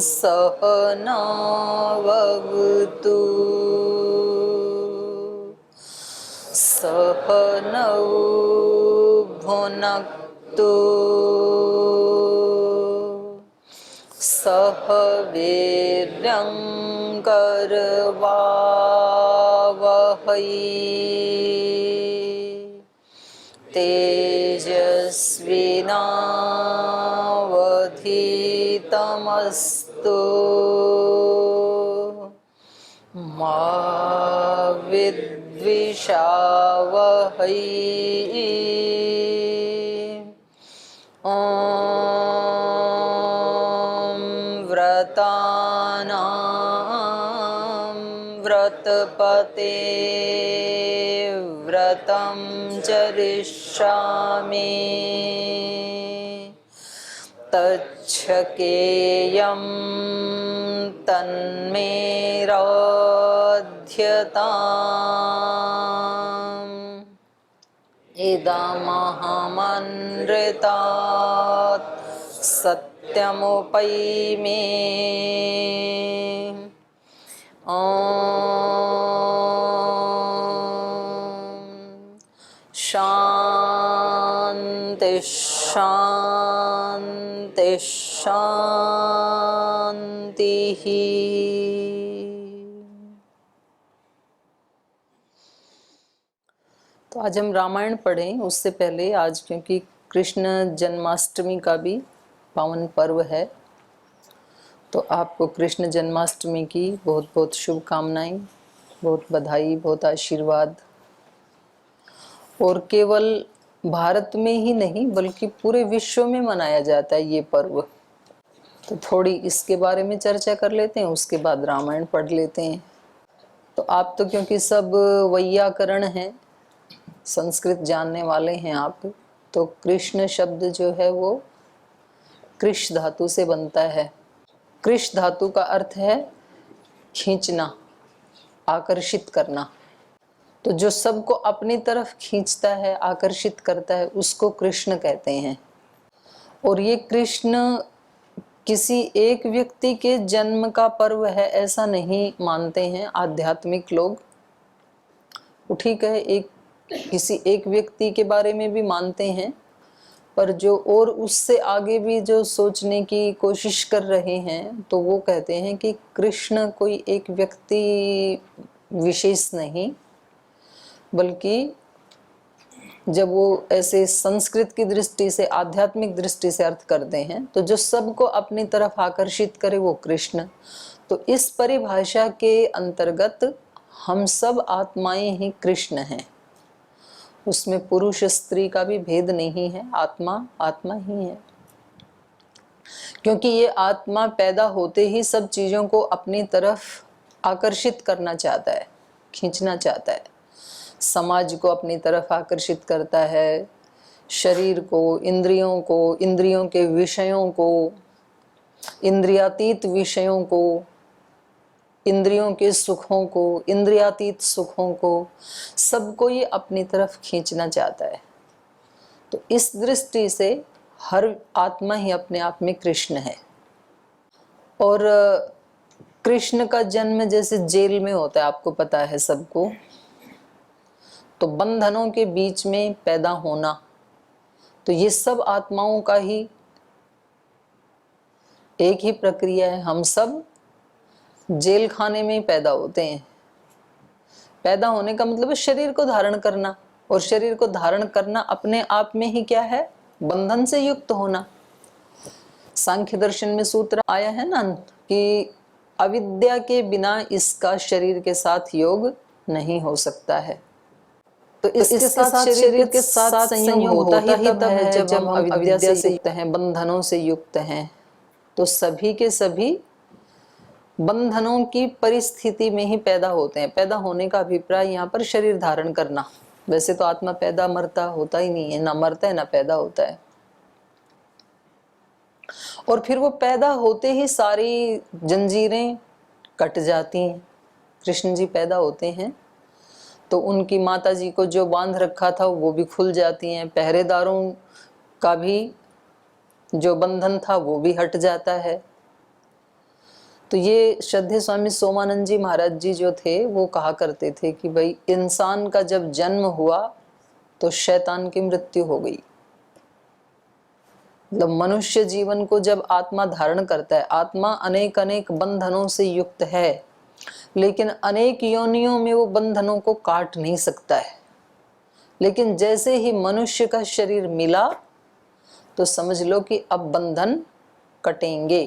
सहनाववतु सहनौ भुनक्तु सह वीर्यं करवावहै तेजस्विनावधीतमस्तु मा विद्विषावहै। व्रतानां व्रतपते व्रतं चरिष्यामि तच्छकेयं तन्मे राध्यताम् इदमहमनृतात् सत्यमुपैमि ॐ शान्ति शान्ति शान्तिः। तो आज हम रामायण पढ़ें उससे पहले आज क्योंकि कृष्ण जन्माष्टमी का भी पावन पर्व है, तो आपको कृष्ण जन्माष्टमी की बहुत बहुत शुभकामनाएं, बहुत बधाई, बहुत आशीर्वाद। और केवल भारत में ही नहीं बल्कि पूरे विश्व में मनाया जाता है ये पर्व। तो थोड़ी इसके बारे में चर्चा कर लेते हैं, उसके बाद रामायण पढ़ लेते हैं। तो आप तो क्योंकि सब वैयाकरण हैं, संस्कृत जानने वाले हैं आप, तो कृष्ण शब्द जो है वो कृष धातु से बनता है। कृष धातु का अर्थ है खींचना, आकर्षित करना। तो जो सबको अपनी तरफ खींचता है, आकर्षित करता है, उसको कृष्ण कहते हैं। और ये कृष्ण किसी एक व्यक्ति के जन्म का पर्व है ऐसा नहीं मानते हैं आध्यात्मिक लोग। ठीक है, किसी एक व्यक्ति के बारे में भी मानते हैं, पर जो और उससे आगे भी जो सोचने की कोशिश कर रहे हैं तो वो कहते हैं कि कृष्ण कोई एक व्यक्ति विशेष नहीं, बल्कि जब वो ऐसे संस्कृत की दृष्टि से, आध्यात्मिक दृष्टि से अर्थ करते हैं तो जो सबको अपनी तरफ आकर्षित करे वो कृष्ण। तो इस परिभाषा के अंतर्गत हम सब आत्माएं ही कृष्ण हैं। उसमें पुरुष स्त्री का भी भेद नहीं है, आत्मा आत्मा ही है। क्योंकि ये आत्मा पैदा होते ही सब चीज़ों को अपनी तरफ आकर्षित करना चाहता है, खींचना चाहता है। समाज को अपनी तरफ आकर्षित करता है, शरीर को, इंद्रियों को, इंद्रियों के विषयों को, इंद्रियातीत विषयों को, इंद्रियों के सुखों को, इंद्रियातीत सुखों को, सबको ये अपनी तरफ खींचना चाहता है। तो इस दृष्टि से हर आत्मा ही अपने आप में कृष्ण है। और कृष्ण का जन्म जैसे जेल में होता है, आपको पता है सबको। तो बंधनों के बीच में पैदा होना, तो ये सब आत्माओं का ही एक ही प्रक्रिया है। हम सब जेल खाने में ही पैदा होते हैं। पैदा होने का मतलब है शरीर को धारण करना, और शरीर को धारण करना अपने आप में ही क्या है? बंधन से युक्त होना। सांख्य दर्शन में सूत्र आया है ना कि अविद्या के बिना इसका शरीर के साथ योग नहीं हो सकता है। तो इसके साथ शरीर के साथ संयोग होता ही तब है जब हम अविद्या से युक्त हैं, बंधनों से युक्त हैं। तो सभी के सभी बंधनों की परिस्थिति में ही पैदा होते हैं। पैदा होने का अभिप्राय यहाँ पर शरीर धारण करना। वैसे तो आत्मा पैदा मरता होता ही नहीं है, ना मरता है ना पैदा होता है। और फिर वो पैदा होते ही सारी जंजीरें कट जाती हैं। कृष्ण जी पैदा होते हैं तो उनकी माता जी को जो बांध रखा था वो भी खुल जाती हैं। पहरेदारों का भी जो बंधन था वो भी हट जाता है। तो ये श्रद्धेय स्वामी सोमानंद जी महाराज जी जो थे वो कहा करते थे कि भाई इंसान का जब जन्म हुआ तो शैतान की मृत्यु हो गई। मतलब मनुष्य जीवन को जब आत्मा धारण करता है, आत्मा अनेक अनेक बंधनों से युक्त है, लेकिन अनेक योनियों में वो बंधनों को काट नहीं सकता है। लेकिन जैसे ही मनुष्य का शरीर मिला तो समझ लो कि अब बंधन कटेंगे।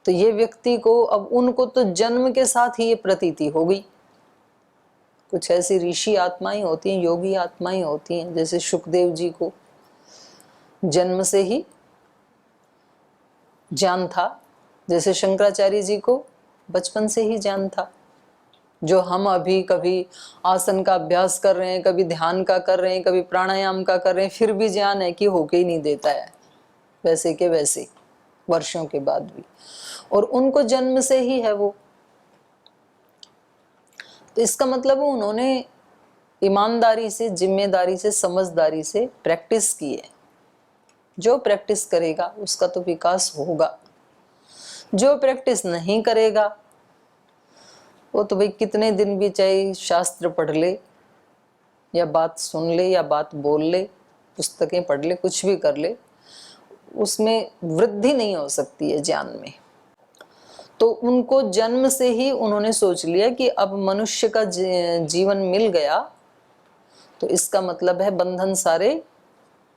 तो ये व्यक्ति को अब उनको तो जन्म के साथ ही ये प्रतीति हो गई। कुछ ऐसी ऋषि आत्माएं होती हैं, योगी आत्माएं होती हैं, जैसे सुखदेव जी को जन्म से ही ज्ञान था, जैसे शंकराचार्य जी को बचपन से ही ज्ञान था। जो हम अभी कभी आसन का अभ्यास कर रहे हैं, कभी ध्यान का कर रहे हैं, कभी प्राणायाम का कर रहे हैं, फिर भी ज्ञान है कि होके ही नहीं देता है, वैसे के वैसे वर्षों के बाद भी। और उनको जन्म से ही है वो। तो इसका मतलब उन्होंने ईमानदारी से, जिम्मेदारी से, समझदारी से प्रैक्टिस की है। जो प्रैक्टिस करेगा उसका तो विकास होगा। जो प्रैक्टिस नहीं करेगा वो तो भाई कितने दिन भी चाहे शास्त्र पढ़ ले या बात सुन ले या बात बोल ले, पुस्तकें पढ़ ले, कुछ भी कर ले, उसमें वृद्धि नहीं हो सकती है ज्ञान में। तो उनको जन्म से ही उन्होंने सोच लिया कि अब मनुष्य का जीवन मिल गया तो इसका मतलब है बंधन सारे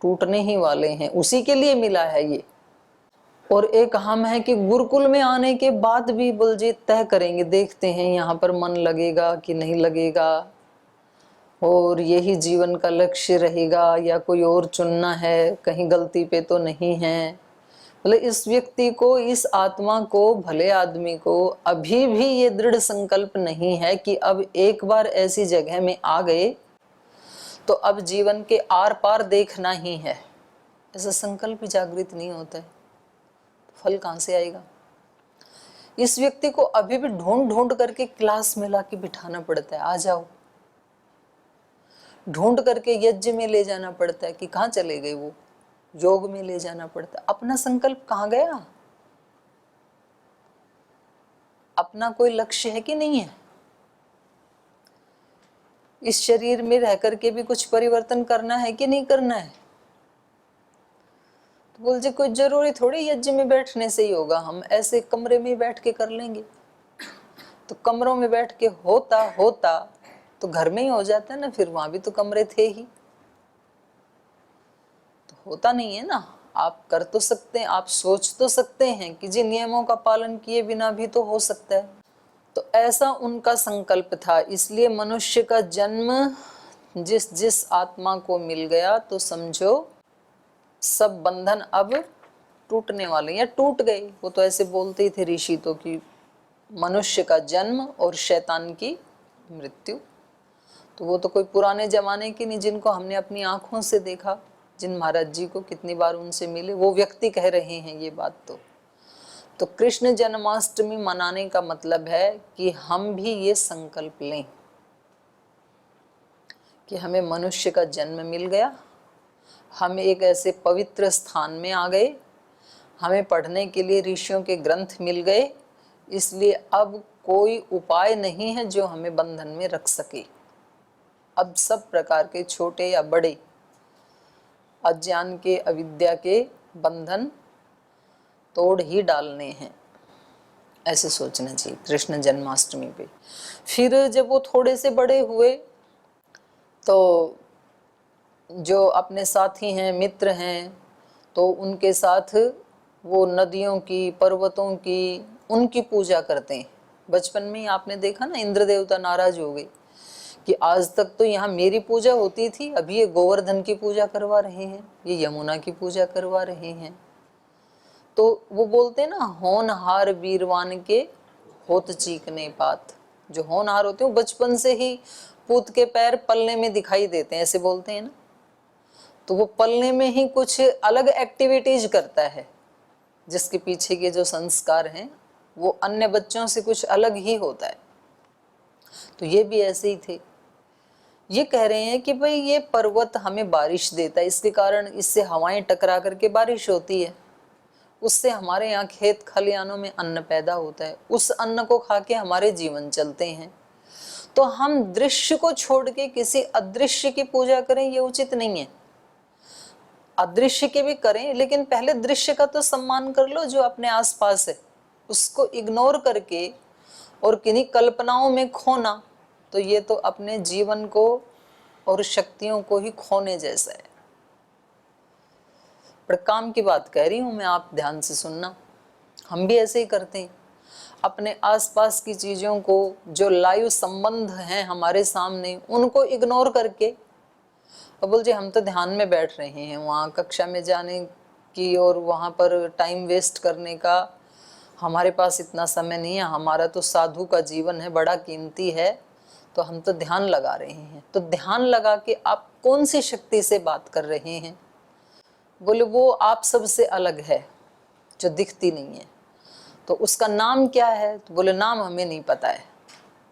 टूटने ही वाले हैं, उसी के लिए मिला है ये। और एक हम है कि गुरुकुल में आने के बाद भी बलजीत तय करेंगे, देखते हैं यहाँ पर मन लगेगा कि नहीं लगेगा, और यही जीवन का लक्ष्य रहेगा या कोई और चुनना है, कहीं गलती पे तो नहीं है। मतलब इस व्यक्ति को, इस आत्मा को, भले आदमी को अभी भी ये दृढ़ संकल्प नहीं है कि अब एक बार ऐसी जगह में आ गए तो अब जीवन के आर पार देखना ही है। ऐसा संकल्प जागृत नहीं होता है, फल कहाँ से आएगा? इस व्यक्ति को अभी भी ढूंढ ढूंढ करके क्लास में लाके बिठाना पड़ता है, आ जाओ। ढूंढ करके यज्ञ में ले जाना पड़ता है कि कहाँ चले गए वो, योग में ले जाना पड़ता है। अपना संकल्प कहाँ गया? अपना कोई लक्ष्य है कि नहीं है? इस शरीर में रह करके भी कुछ परिवर्तन करना है कि नहीं करना है? तो बोल जी कोई जरूरी थोड़ी यज्ञ में बैठने से ही होगा, हम ऐसे कमरे में बैठ के कर लेंगे। तो कमरों में बैठ के होता होता तो घर में ही हो जाता है ना, फिर वहां भी तो कमरे थे ही। तो होता नहीं है ना। आप कर तो सकते हैं, आप सोच तो सकते हैं कि जी नियमों का पालन किए बिना भी तो हो सकता है। तो ऐसा उनका संकल्प था। इसलिए मनुष्य का जन्म जिस जिस आत्मा को मिल गया तो समझो सब बंधन अब टूटने वाले या टूट गए। वो तो ऐसे बोलते ही थे ऋषि तो कि मनुष्य का जन्म और शैतान की मृत्यु। तो वो तो कोई पुराने जमाने की नहीं, जिनको हमने अपनी आंखों से देखा, जिन महाराज जी को कितनी बार उनसे मिले, वो व्यक्ति कह रहे हैं ये बात। तो कृष्ण जन्माष्टमी मनाने का मतलब है कि हम भी ये संकल्प लें कि हमें मनुष्य का जन्म मिल गया, हम एक ऐसे पवित्र स्थान में आ गए, हमें पढ़ने के लिए ऋषियों के ग्रंथ मिल गए, इसलिए अब कोई उपाय नहीं है जो हमें बंधन में रख सके। अब सब प्रकार के छोटे या बड़े अज्ञान के, अविद्या के बंधन तोड़ ही डालने हैं, ऐसे सोचना चाहिए कृष्ण जन्माष्टमी पे। फिर जब वो थोड़े से बड़े हुए तो जो अपने साथी हैं, मित्र हैं, तो उनके साथ वो नदियों की, पर्वतों की, उनकी पूजा करते हैं। बचपन में ही आपने देखा ना, इंद्र देवता नाराज हो गए कि आज तक तो यहाँ मेरी पूजा होती थी, अभी ये गोवर्धन की पूजा करवा रहे हैं, ये यमुना की पूजा करवा रहे हैं। तो वो बोलते हैं ना, होनहार वीरवान के होत चीकने पात। जो होनहार होते हैं वो बचपन से ही पूत के पैर पलने में दिखाई देते हैं, ऐसे बोलते हैं ना। तो वो पलने में ही कुछ अलग एक्टिविटीज करता है, जिसके पीछे के जो संस्कार हैं वो अन्य बच्चों से कुछ अलग ही होता है। तो ये भी ऐसे ही थे। ये कह रहे हैं कि भाई ये पर्वत हमें बारिश देता है, इसके कारण इससे हवाएं टकरा करके बारिश होती है। उससे हमारे यहाँ खेत खलिहानों में अन्न पैदा होता है, उस अन्न को खा के हमारे जीवन चलते हैं। तो हम दृश्य को छोड़ के किसी अदृश्य की पूजा करें, ये उचित नहीं है। अदृश्य के भी करें, लेकिन पहले दृश्य का तो सम्मान कर लो जो अपने आसपास है। उसको इग्नोर करके और किन्हीं कल्पनाओं में खोना, तो ये तो अपने जीवन को और शक्तियों को ही खोने जैसा है। पर काम की बात कह रही हूं मैं, आप ध्यान से सुनना। हम भी ऐसे ही करते हैं, अपने आसपास की चीज़ों को, जो लाइव संबंध हैं हमारे सामने, उनको इग्नोर करके अब बोल जी हम तो ध्यान में बैठ रहे हैं, वहाँ कक्षा में जाने की और वहाँ पर टाइम वेस्ट करने का हमारे पास इतना समय नहीं है, हमारा तो साधु का जीवन है, बड़ा कीमती है, तो हम तो ध्यान लगा रहे हैं। तो ध्यान लगा के आप कौन सी शक्ति से बात कर रहे हैं? बोले वो आप सबसे अलग है जो दिखती नहीं है। तो उसका नाम क्या है? तो बोले नाम हमें नहीं पता है,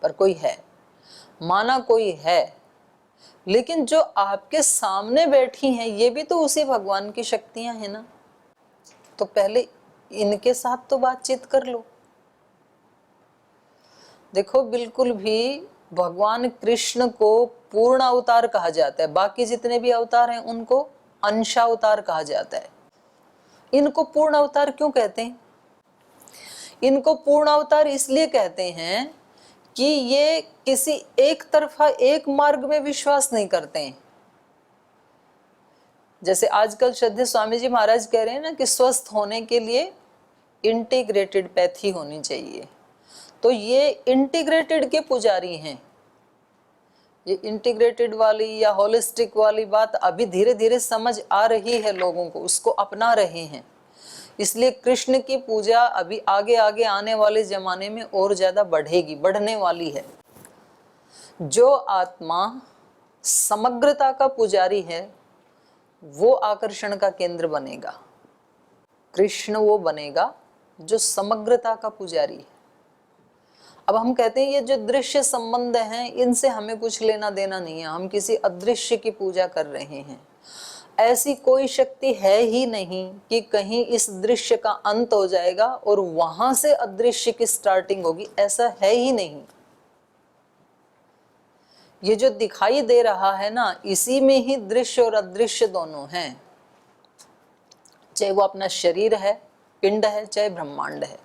पर कोई है, माना कोई है। लेकिन जो आपके सामने बैठी हैं ये भी तो उसी भगवान की शक्तियां हैं ना। तो पहले इनके साथ तो बातचीत कर लो। देखो, बिल्कुल भी भगवान कृष्ण को पूर्ण अवतार कहा जाता है, बाकी जितने भी अवतार हैं उनको अंशावतार कहा जाता है। इनको पूर्ण अवतार क्यों कहते हैं? इनको पूर्ण अवतार इसलिए कहते हैं कि ये किसी एक तरफा एक मार्ग में विश्वास नहीं करते हैं। जैसे आजकल श्रद्धेय स्वामी जी महाराज कह रहे हैं ना कि स्वस्थ होने के लिए इंटीग्रेटेड पैथी होनी चाहिए। तो ये इंटीग्रेटेड के पुजारी हैं। ये इंटीग्रेटेड वाली या होलिस्टिक वाली बात अभी धीरे धीरे समझ आ रही है लोगों को, उसको अपना रहे हैं। इसलिए कृष्ण की पूजा अभी आगे आगे आने वाले जमाने में और ज्यादा बढ़ेगी, बढ़ने वाली है। जो आत्मा समग्रता का पुजारी है वो आकर्षण का केंद्र बनेगा। कृष्ण वो बनेगा जो समग्रता का पुजारी है। अब हम कहते हैं ये जो दृश्य संबंध हैं इनसे हमें कुछ लेना देना नहीं है, हम किसी अदृश्य की पूजा कर रहे हैं। ऐसी कोई शक्ति है ही नहीं कि कहीं इस दृश्य का अंत हो जाएगा और वहां से अदृश्य की स्टार्टिंग होगी, ऐसा है ही नहीं। ये जो दिखाई दे रहा है ना, इसी में ही दृश्य और अदृश्य दोनों हैं। चाहे वो अपना शरीर है, पिंड है, चाहे ब्रह्मांड है।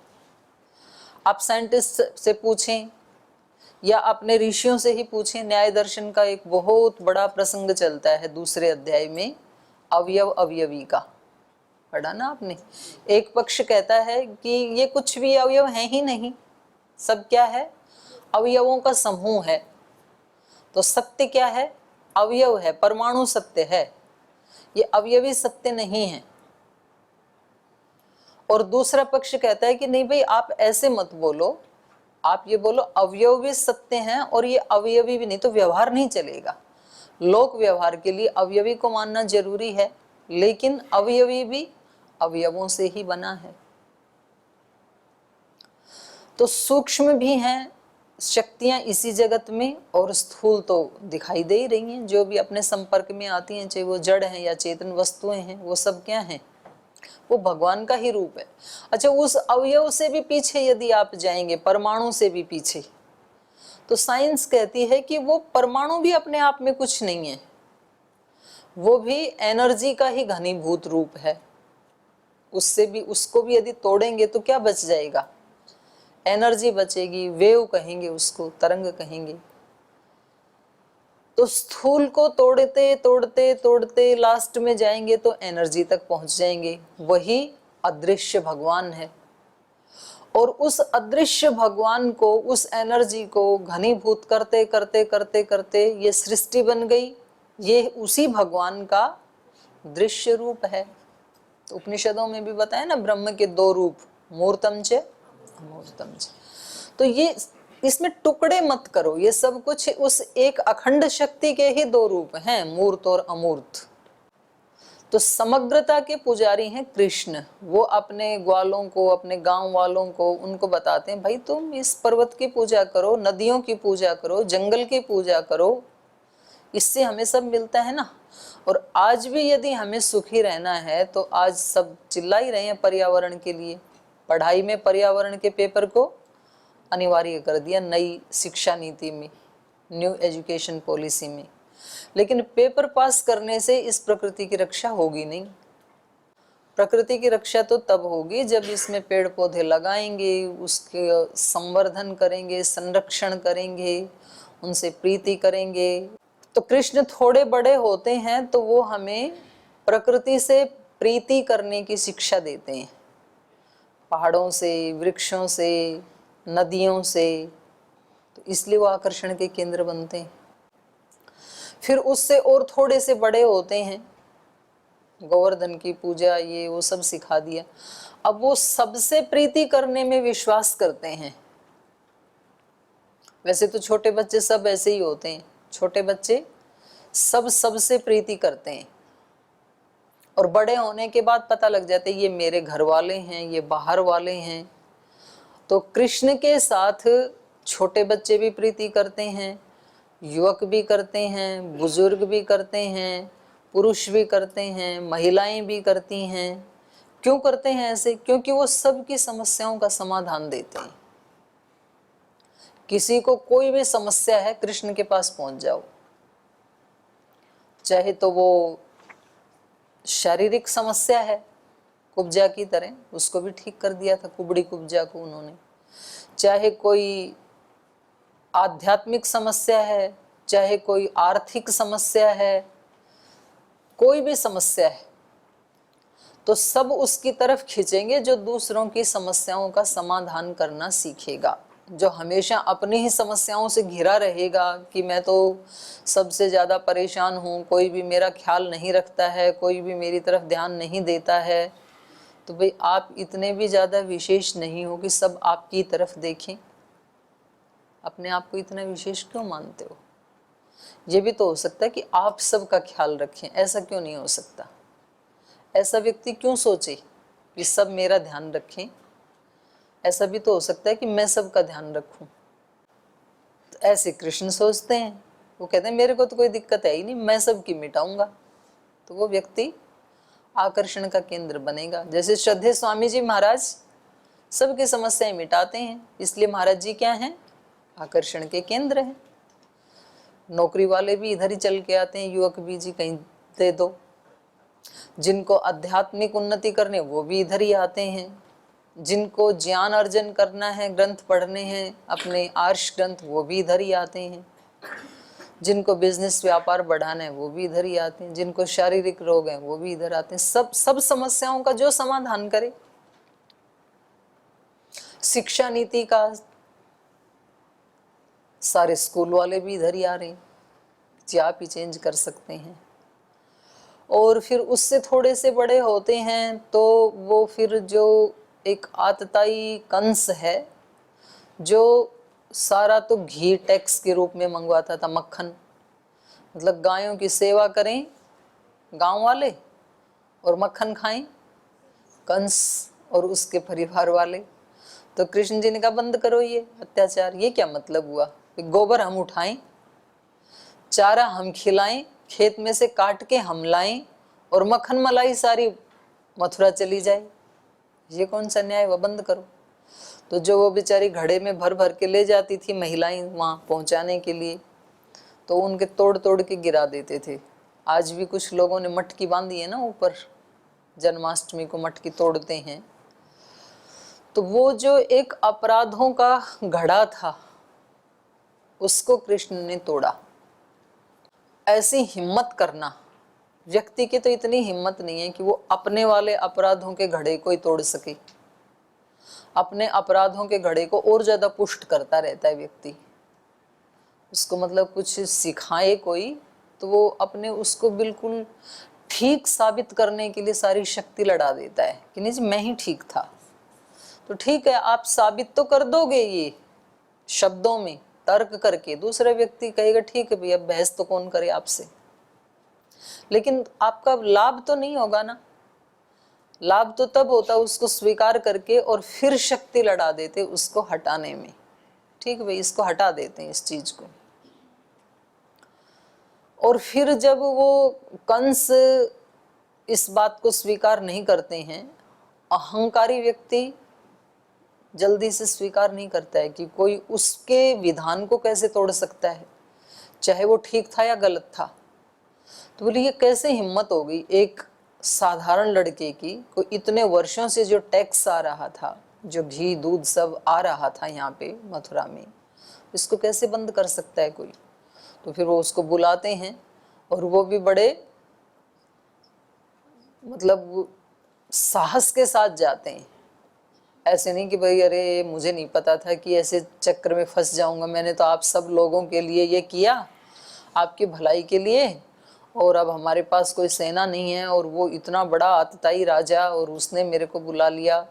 आप साइंटिस्ट से पूछें या अपने ऋषियों से ही पूछें, न्याय दर्शन का एक बहुत बड़ा प्रसंग चलता है दूसरे अध्याय में, अवयव अवयवी का। पढ़ा ना आपने? एक पक्ष कहता है कि ये कुछ भी अवयव है ही नहीं, सब क्या है? अवयवों का समूह है। तो सत्य क्या है? अवयव है, परमाणु सत्य है, ये अवयवी सत्य नहीं है। और दूसरा पक्ष कहता है कि नहीं भाई, आप ऐसे मत बोलो, आप ये बोलो अवयव भी सत्य हैं और ये अवयवी भी नहीं, तो व्यवहार नहीं चलेगा। लोक व्यवहार के लिए अवयवी को मानना जरूरी है, लेकिन अवयवी भी अवयवों से ही बना है। तो सूक्ष्म भी हैं शक्तियां इसी जगत में, और स्थूल तो दिखाई दे ही रही हैं। जो भी अपने संपर्क में आती हैं, चाहे वो जड़ हैं या चेतन वस्तुएं हैं, वो सब क्या हैं? वो भगवान का ही रूप है। अच्छा, उस अवयव से भी पीछे यदि आप जाएंगे, परमाणु से भी पीछे, तो साइंस कहती है कि वो परमाणु भी अपने आप में कुछ नहीं है, वो भी एनर्जी का ही घनीभूत रूप है। उससे भी, उसको भी यदि तोड़ेंगे तो क्या बच जाएगा? एनर्जी बचेगी, वेव कहेंगे उसको, तरंग कहेंगे। तो स्थूल को तोड़ते तोड़ते तोड़ते लास्ट में जाएंगे तो एनर्जी तक पहुंच जाएंगे। वही अदृश्य भगवान है। और उस अदृश्य भगवान को, उस एनर्जी को घनीभूत करते करते करते करते ये सृष्टि बन गई। ये उसी भगवान का दृश्य रूप है। तो उपनिषदों में भी बताया ना, ब्रह्म के दो रूप, मूर्तम च अमूर्तम च। तो ये इसमें टुकड़े मत करो, ये सब कुछ उस एक अखंड शक्ति के ही दो रूप हैं, मूर्त और अमूर्त। तो समग्रता के पुजारी हैं कृष्ण। वो अपने ग्वालों को, अपने गांव वालों को, उनको बताते हैं भाई तुम इस पर्वत की पूजा करो, नदियों की पूजा करो, जंगल की पूजा करो, इससे हमें सब मिलता है ना। और आज भी यदि हमें सुखी रहना है तो आज सब चिल्ला ही रहे हैं पर्यावरण के लिए। पढ़ाई में पर्यावरण के पेपर को अनिवार्य कर दिया नई शिक्षा नीति में, न्यू एजुकेशन पॉलिसी में। लेकिन पेपर पास करने से इस प्रकृति की रक्षा होगी नहीं। प्रकृति की रक्षा तो तब होगी जब इसमें पेड़ पौधे लगाएंगे, उसके संवर्धन करेंगे, संरक्षण करेंगे, उनसे प्रीति करेंगे। तो कृष्ण थोड़े बड़े होते हैं तो वो हमें प्रकृति से प्रीति करने की शिक्षा देते हैं, पहाड़ों से, वृक्षों से, नदियों से। तो इसलिए वो आकर्षण के केंद्र बनते हैं। फिर उससे और थोड़े से बड़े होते हैं, गोवर्धन की पूजा ये वो सब सिखा दिया। अब वो सबसे प्रीति करने में विश्वास करते हैं। वैसे तो छोटे बच्चे सब ऐसे ही होते हैं, छोटे बच्चे सब सबसे प्रीति करते हैं और बड़े होने के बाद पता लग जाते हैं ये मेरे घर वाले हैं, ये बाहर वाले हैं। तो कृष्ण के साथ छोटे बच्चे भी प्रीति करते हैं, युवक भी करते हैं, बुजुर्ग भी करते हैं, पुरुष भी करते हैं, महिलाएं भी करती हैं। क्यों करते हैं ऐसे? क्योंकि वो सबकी समस्याओं का समाधान देते हैं। किसी को कोई भी समस्या है, कृष्ण के पास पहुंच जाओ, चाहे तो वो शारीरिक समस्या है, कुब्जा की तरह, उसको भी ठीक कर दिया था कुबड़ी कुब्जा को उन्होंने। चाहे कोई आध्यात्मिक समस्या है, चाहे कोई आर्थिक समस्या है, कोई भी समस्या है तो सब उसकी तरफ खींचेंगे जो दूसरों की समस्याओं का समाधान करना सीखेगा। जो हमेशा अपनी ही समस्याओं से घिरा रहेगा कि मैं तो सबसे ज़्यादा परेशान हूँ, कोई भी मेरा ख्याल नहीं रखता है, कोई भी मेरी तरफ ध्यान नहीं देता है, तो भाई आप इतने भी ज़्यादा विशेष नहीं हो कि सब आपकी तरफ देखें। अपने आप को इतना विशेष क्यों मानते हो? ये भी तो हो सकता है कि आप सबका ख्याल रखें, ऐसा क्यों नहीं हो सकता? ऐसा व्यक्ति क्यों सोचे कि सब मेरा ध्यान रखें? ऐसा भी तो हो सकता है कि मैं सबका ध्यान रखूं। तो ऐसे कृष्ण सोचते हैं, वो कहते हैं मेरे को तो कोई दिक्कत है ही नहीं, मैं सबकी मिटाऊंगा। तो वो व्यक्ति आकर्षण का केंद्र बनेगा। जैसे श्रद्धेय स्वामी जी महाराज सबकी समस्याएं मिटाते हैं, इसलिए महाराज जी क्या हैं? आकर्षण के केंद्र हैं। नौकरी वाले भी इधर ही चल के आते हैं, युवक भी जी कहीं दे दो। जिनको आध्यात्मिक उन्नति करने वो भी इधर ही आते हैं। जिनको ज्ञान अर्जन करना है, ग्रंथ पढ़ने हैं, अपने आर्ष ग्रंथ, वो भी इधर ही आते हैं। जिनको बिजनेस व्यापार बढ़ाना है वो भी इधर ही आते हैं। जिनको शारीरिक रोग हैं वो भी इधर आते हैं। सब समस्याओं का जो समाधान करे। शिक्षा नीति का सारे स्कूल वाले भी इधर ही आ रहे हैं जी, आप ही चेंज कर सकते हैं। और फिर उससे थोड़े से बड़े होते हैं तो वो फिर जो एक आतताई कंस है, जो सारा तो घी टैक्स के रूप में मंगवाता था, मक्खन, मतलब गायों की सेवा करें गांव वाले और मक्खन खाएं कंस और उसके परिवार वाले। तो कृष्ण जी ने कहा बंद करो ये अत्याचार। ये क्या मतलब हुआ? गोबर हम उठाएं, चारा हम खिलाएं, खेत में से काट के हम लाएं और मक्खन मलाई सारी मथुरा चली जाए। ये कौन सा न्याय? वह बंद करो। तो जो वो बेचारी घड़े में भर भर के ले जाती थी महिलाएं वहाँ पहुँचाने के लिए, तो उनके तोड़ तोड़ के गिरा देते थे। आज भी कुछ लोगों ने मटकी बांधी है ना ऊपर, जन्माष्टमी को मटकी तोड़ते हैं। तो वो जो एक अपराधों का घड़ा था उसको कृष्ण ने तोड़ा। ऐसी हिम्मत करना, व्यक्ति की तो इतनी हिम्मत नहीं है कि वो अपने वाले अपराधों के घड़े को ही तोड़ सके। अपने अपराधों के घड़े को और ज्यादा पुष्ट करता रहता है व्यक्ति। उसको मतलब कुछ सिखाए कोई तो वो अपने उसको बिल्कुल ठीक साबित करने के लिए सारी शक्ति लड़ा देता है कि नहीं जी मैं ही ठीक था। तो ठीक है, आप साबित तो कर दोगे ये शब्दों में तर्क करके, दूसरा व्यक्ति कहेगा ठीक है भैया बहस तो कौन करे आपसे, लेकिन आपका लाभ तो नहीं होगा ना। लाभ तो तब होता उसको स्वीकार करके और फिर शक्ति लड़ा देते उसको हटाने में। ठीक है भाई, इसको हटा देते हैं इस चीज को। और फिर जब वो कंस इस बात को स्वीकार नहीं करते हैं, अहंकारी व्यक्ति जल्दी से स्वीकार नहीं करता है कि कोई उसके विधान को कैसे तोड़ सकता है, चाहे वो ठीक था या गलत था। तो बोले ये कैसे हिम्मत हो गई एक साधारण लड़के की, कोई इतने वर्षों से जो टैक्स आ रहा था, जो घी दूध सब आ रहा था यहाँ पे मथुरा में, इसको कैसे बंद कर सकता है कोई। तो फिर वो उसको बुलाते हैं और वो भी बड़े मतलब साहस के साथ जाते हैं। ऐसे नहीं कि भाई अरे मुझे नहीं पता था कि ऐसे चक्कर में फंस जाऊंगा, मैंने तो आप सब लोगों के लिए ये किया, आपकी भलाई के लिए, और अब हमारे पास कोई सेना नहीं है और वो इतना बड़ा आतताई राजा और उसने मेरे को बुला लिया,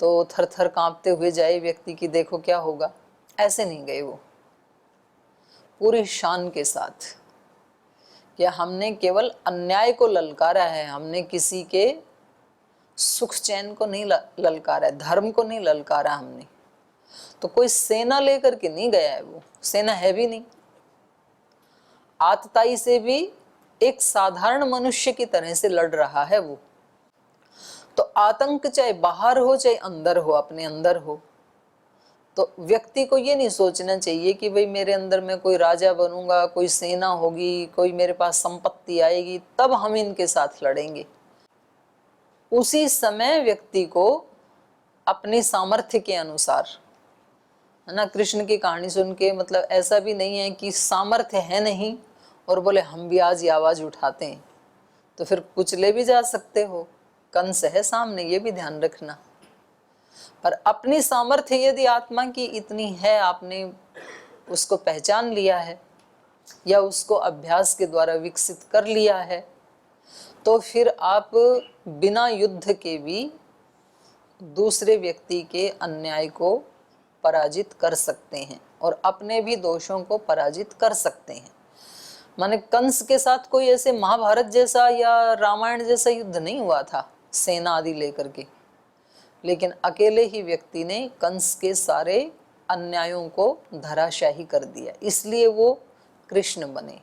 तो थर थर कांपते हुए जाए व्यक्ति की देखो क्या होगा। ऐसे नहीं गए वो, पूरी शान के साथ कि हमने केवल अन्याय को ललकारा है, हमने किसी के सुख चैन को नहीं ललकारा है, धर्म को नहीं ललकारा हमने। तो कोई सेना लेकर के नहीं गया है, वो सेना है भी नहीं, आतताई से भी एक साधारण मनुष्य की तरह से लड़ रहा है वो। तो आतंक चाहे बाहर हो चाहे अंदर हो, अपने अंदर हो, तो व्यक्ति को ये नहीं सोचना चाहिए कि भाई मेरे अंदर में कोई राजा बनूंगा, कोई सेना होगी, कोई मेरे पास संपत्ति आएगी तब हम इनके साथ लड़ेंगे। उसी समय व्यक्ति को अपनी सामर्थ्य के अनुसार, है ना, कृष्ण की कहानी सुन के मतलब ऐसा भी नहीं है कि सामर्थ्य है नहीं और बोले हम भी आज ये आवाज उठाते हैं, तो फिर कुचले भी जा सकते हो, कंस है सामने, ये भी ध्यान रखना। पर अपनी सामर्थ्य यदि आत्मा की इतनी है, आपने उसको पहचान लिया है या उसको अभ्यास के द्वारा विकसित कर लिया है, तो फिर आप बिना युद्ध के भी दूसरे व्यक्ति के अन्याय को पराजित कर सकते हैं और अपने भी दोषों को पराजित कर सकते हैं। माने कंस के साथ कोई ऐसे महाभारत जैसा या रामायण जैसा युद्ध नहीं हुआ था सेना आदि लेकर के, लेकिन अकेले ही व्यक्ति ने कंस के सारे अन्यायों को धराशाही कर दिया, इसलिए वो कृष्ण बने।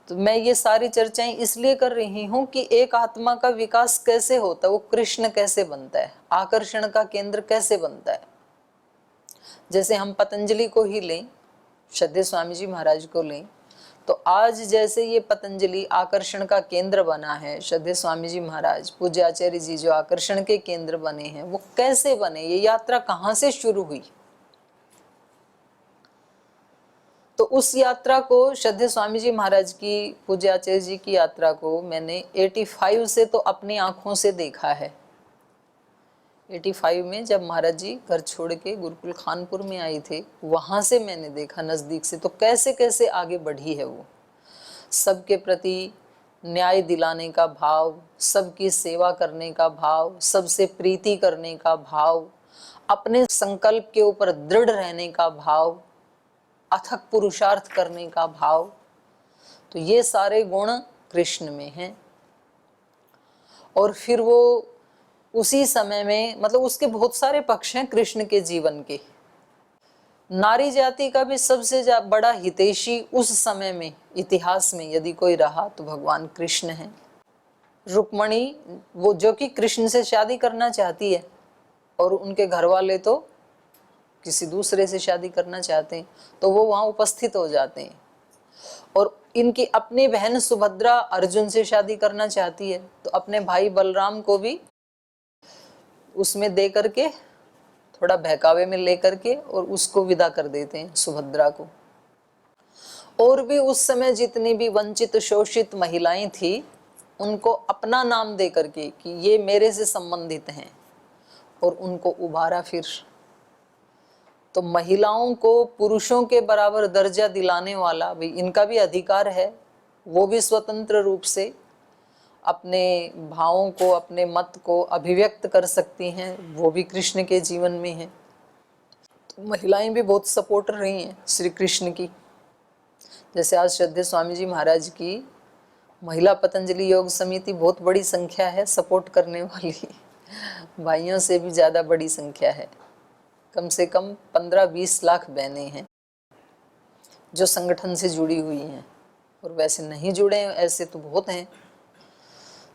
तो मैं ये सारी चर्चाएं इसलिए कर रही हूँ कि एक आत्मा का विकास कैसे होता है, वो कृष्ण कैसे बनता है, आकर्षण का केंद्र कैसे बनता है। जैसे हम पतंजलि को ही लें, श्रद्धेय स्वामी जी महाराज को लें, तो आज जैसे ये पतंजलि आकर्षण का केंद्र बना है, श्रद्धेय स्वामी जी महाराज पूज्य आचार्य जी जो आकर्षण के केंद्र बने हैं, वो कैसे बने, ये यात्रा कहाँ से शुरू हुई। तो उस यात्रा को, श्रद्धेय स्वामी जी महाराज की, पूज्य आचार्य जी की यात्रा को मैंने 85 से तो अपनी आंखों से देखा है। 85 में जब महाराज जी घर छोड़ के गुरुकुल खानपुर में आए थे, वहां से मैंने देखा नजदीक से, तो कैसे कैसे आगे बढ़ी है वो, सबके प्रति न्याय दिलाने का भाव, सबकी सेवा करने का भाव, सबसे प्रीति करने का भाव, अपने संकल्प के ऊपर दृढ़ रहने का भाव, अथक पुरुषार्थ करने का भाव। तो ये सारे गुण कृष्ण में हैं। और फिर वो उसी समय में, मतलब उसके बहुत सारे पक्ष हैं कृष्ण के जीवन के। नारी जाति का भी सबसे बड़ा हितैषी उस समय में इतिहास में यदि कोई रहा तो भगवान कृष्ण हैं। रुक्मणी, वो जो कि कृष्ण से शादी करना चाहती है और उनके घर वाले तो किसी दूसरे से शादी करना चाहते हैं, तो वो वहां उपस्थित हो जाते हैं। और इनकी अपनी बहन सुभद्रा अर्जुन से शादी करना चाहती है, तो अपने भाई बलराम को भी उसमें दे करके, थोड़ा बहकावे में लेकर के, और उसको विदा कर देते हैं सुभद्रा को। और भी उस समय जितनी भी वंचित शोषित महिलाएं थी, उनको अपना नाम दे करके कि ये मेरे से संबंधित हैं, और उनको उभारा। फिर तो महिलाओं को पुरुषों के बराबर दर्जा दिलाने वाला, भाई इनका भी अधिकार है, वो भी स्वतंत्र रूप से अपने भावों को, अपने मत को अभिव्यक्त कर सकती हैं, वो भी कृष्ण के जीवन में है। तो महिलाएं भी बहुत सपोर्टर रही हैं श्री कृष्ण की। जैसे आज श्रद्धेय स्वामी जी महाराज की महिला पतंजलि योग समिति बहुत बड़ी संख्या है सपोर्ट करने वाली, भाइयों से भी ज़्यादा बड़ी संख्या है। कम से कम 15-20 लाख बहनें हैं जो संगठन से जुड़ी हुई हैं। और वैसे नहीं जुड़े हैं ऐसे तो बहुत हैं।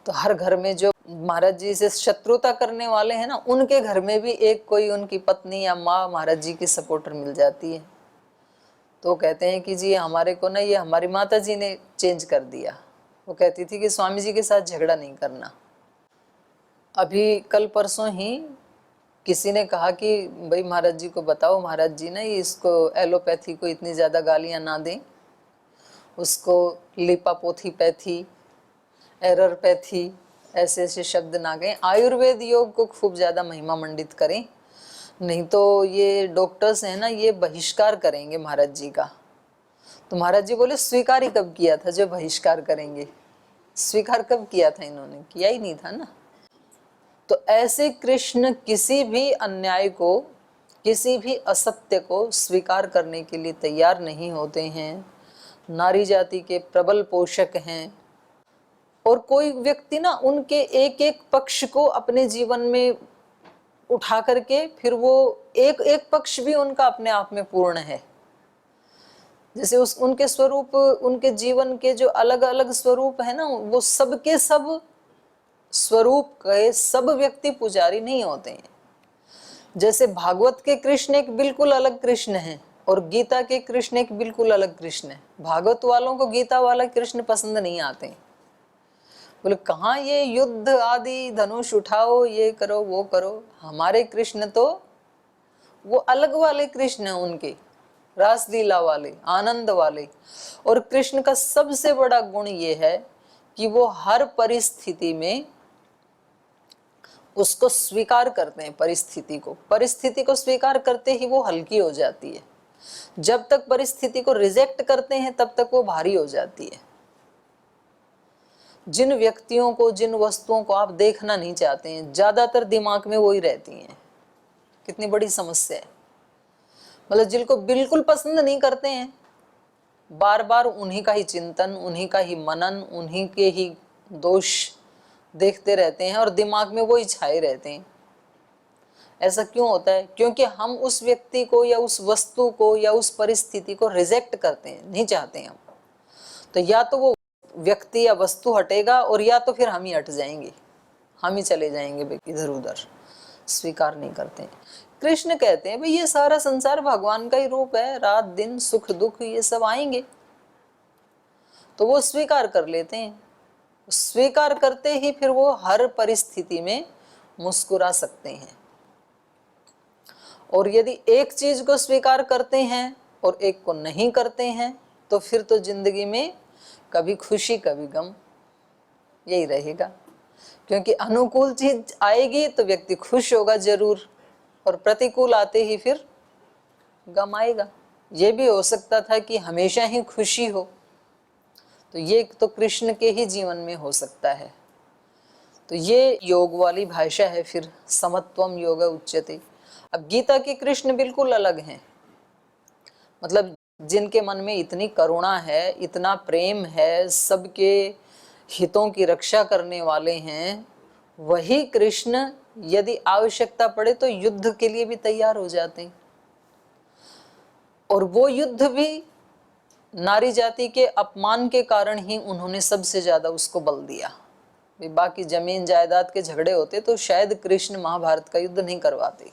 तो हर घर में जो महाराज जी से शत्रुता करने वाले हैं ना, उनके घर में भी एक कोई उनकी पत्नी या माँ महाराज जी की सपोर्टर मिल जाती है। तो कहते हैं कि जी हमारे को ना ये हमारी माता जी ने चेंज कर दिया। वो कहती थी कि स्वामी जी के साथ झगड़ा नहीं करना। अभी कल परसों ही किसी ने कहा कि भाई महाराज जी को बताओ, महाराज जी ना इसको एलोपैथी को इतनी ज़्यादा गालियाँ ना दें, उसको लिपापोथीपैथी, एररपैथी ऐसे ऐसे शब्द ना कहें, आयुर्वेद योग को खूब ज़्यादा महिमा मंडित करें, नहीं तो ये डॉक्टर्स हैं ना ये बहिष्कार करेंगे महाराज जी का। तो महाराज जी बोले स्वीकार ही कब किया था जो बहिष्कार करेंगे? स्वीकार कब किया था? इन्होंने किया ही नहीं था ना। तो ऐसे कृष्ण किसी भी अन्याय को, किसी भी असत्य को स्वीकार करने के लिए तैयार नहीं होते हैं। नारी जाति के प्रबल पोषक हैं। और कोई व्यक्ति ना उनके एक एक पक्ष को अपने जीवन में उठा करके फिर वो एक एक पक्ष भी उनका अपने आप में पूर्ण है। जैसे उस उनके स्वरूप, उनके जीवन के जो अलग अलग स्वरूप है ना, वो सबके सब स्वरूप के सब व्यक्ति पुजारी नहीं होते हैं। जैसे भागवत के कृष्ण एक बिल्कुल अलग कृष्ण है और गीता के कृष्ण एक बिल्कुल अलग कृष्ण है। भागवत वालों को गीता वाला कृष्ण पसंद नहीं आते। बोले कहाँ ये युद्ध आदि, धनुष उठाओ, ये करो वो करो। हमारे कृष्ण तो वो अलग वाले कृष्ण हैं, उनके रासलीला वाले, आनंद वाले। और कृष्ण का सबसे बड़ा गुण ये है कि वो हर परिस्थिति में उसको स्वीकार करते हैं। परिस्थिति को स्वीकार करते ही वो हल्की हो जाती है। जब तक परिस्थिति को रिजेक्ट करते हैं तब तक वो भारी हो जाती है। जिन व्यक्तियों को, जिन वस्तुओं को आप देखना नहीं चाहते हैं, ज्यादातर दिमाग में वही रहती हैं। कितनी बड़ी समस्या है। मतलब जिनको बिल्कुल पसंद नहीं करते हैं, बार बार उन्हीं का ही चिंतन, उन्हीं का ही मनन, उन्हीं के ही दोष देखते रहते हैं और दिमाग में वो ही छाए रहते हैं। ऐसा क्यों होता है? क्योंकि हम उस व्यक्ति को या उस वस्तु को या उस परिस्थिति को रिजेक्ट करते हैं, नहीं चाहते हैं हम। तो या तो वो व्यक्ति या वस्तु हटेगा और या तो फिर हम ही हट जाएंगे, हम ही चले जाएंगे इधर उधर, स्वीकार नहीं करते हैं। कृष्ण कहते हैं भाई ये सारा संसार भगवान का ही रूप है, रात दिन सुख दुख ये सब आएंगे, तो वो स्वीकार कर लेते हैं। स्वीकार करते ही फिर वो हर परिस्थिति में मुस्कुरा सकते हैं। और यदि एक चीज को स्वीकार करते हैं और एक को नहीं करते हैं तो फिर तो जिंदगी में कभी खुशी कभी गम यही रहेगा। क्योंकि अनुकूल चीज आएगी तो व्यक्ति खुश होगा जरूर, और प्रतिकूल आते ही फिर गम आएगा। ये भी हो सकता था कि हमेशा ही खुशी हो, तो ये तो कृष्ण के ही जीवन में हो सकता है। तो ये योग वाली भाषा है फिर, समत्वम योग उच्यते। अब गीता के कृष्ण बिल्कुल अलग हैं। मतलब जिनके मन में इतनी करुणा है, इतना प्रेम है, सबके हितों की रक्षा करने वाले हैं, वही कृष्ण यदि आवश्यकता पड़े तो युद्ध के लिए भी तैयार हो जाते हैं। और वो युद्ध भी नारी जाति के अपमान के कारण ही उन्होंने सबसे ज्यादा उसको बल दिया। बाकी जमीन जायदाद के झगड़े होते तो शायद कृष्ण महाभारत का युद्ध नहीं करवाते।